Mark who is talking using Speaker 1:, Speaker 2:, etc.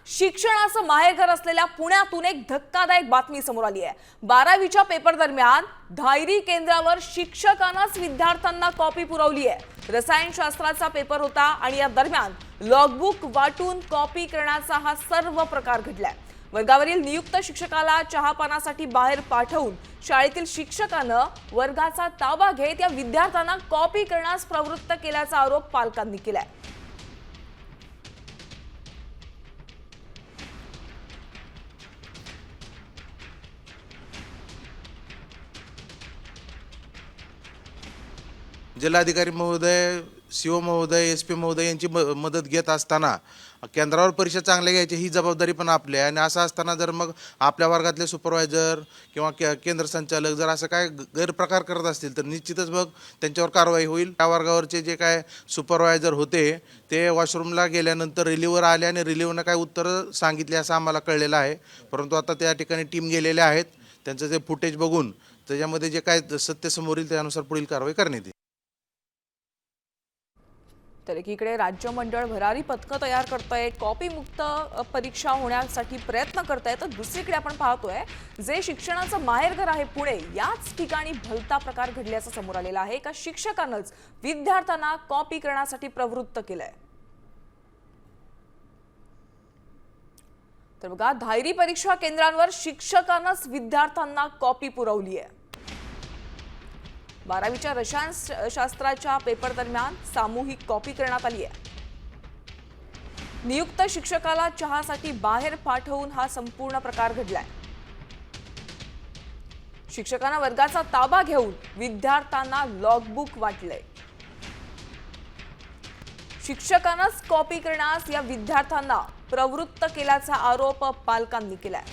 Speaker 1: शिक्षणाचं माहेरघर असलेल्या पुण्यातून एक धक्कादायक बातमी समोर आली आहे। 12वीच्या पेपर दरम्यान धायरी केंद्रावर शिक्षकांनाच विद्यार्थ्यांना कॉपी पुरवली आहे। रसायनशास्त्राचा पेपर होता आणि या दरम्यान लॉगबुक वाटून कॉपी करण्याचा हा सर्व प्रकार घडलाय। वर्गावरील नियुक्त शिक्षकाला चहापानासाठी बाहेर पाठवून शाळेतील शिक्षकानं वर्गाचा ताबा घेत या विद्यार्थ्यांना कॉपी करण्यास प्रवृत्त केल्याचा आरोप पालकांनी केलाय।
Speaker 2: जिल्हाधिकारी महोदय, सीओ महोदय, एसपी महोदय यांची मदत घेत असताना केंद्रावर परीक्षा चांगल्या घ्यायची ही जबाबदारी पण आपली आहे। आणि असं असताना जर मग आपल्या वर्गातले सुपरवायझर किंवा केंद्र संचालक जर असं काय गैरप्रकार करत असतील तर निश्चितच मग त्यांच्यावर कारवाई होईल। त्या वर्गावरचे जे काय सुपरवायझर होते ते वॉशरूमला गेल्यानंतर रिलीव्हवर आले आणि रिलीव्हनं काय उत्तरं सांगितले असं आम्हाला कळलेलं आहे। परंतु आता त्या ठिकाणी टीम गेलेल्या आहेत, त्यांचं ते फुटेज बघून त्याच्यामध्ये जे काय सत्य समोर येईल त्यानुसार पुढील कारवाई करण्यात येईल।
Speaker 1: तर एकीकडे राज्य मंडळ भरारी पथकं तयार करतंय, कॉपी मुक्त परीक्षा होण्यासाठी प्रयत्न करतंय, तर दुसरीकडे आपण पाहतोय जे शिक्षणाचं माहेरघर आहे पुणे, याच ठिकाणी भलता प्रकार घडल्याचं समोर आलेला आहे। एका शिक्षकानंच विद्यार्थ्यांना कॉपी करण्यासाठी प्रवृत्त केलंय। तर बघा, धायरी परीक्षा केंद्रांवर शिक्षकांनाच विद्यार्थ्यांना कॉपी पुरवली आहे। 12वीच्या रसायनशास्त्राच्या पेपर दरम्यान सामूहिक कॉपी करण्यात आली आहे। नियुक्त शिक्षकाला चहासाठी बाहेर पाठवून हा संपूर्ण प्रकार घडलाय। शिक्षकांना वर्गाचा ताबा घेऊन विद्यार्थ्यांना लॉगबुक वाटलंय। शिक्षकांनाच कॉपी करण्यास या विद्यार्थ्यांना प्रवृत्त केल्याचा आरोप पालकांनी केलाय।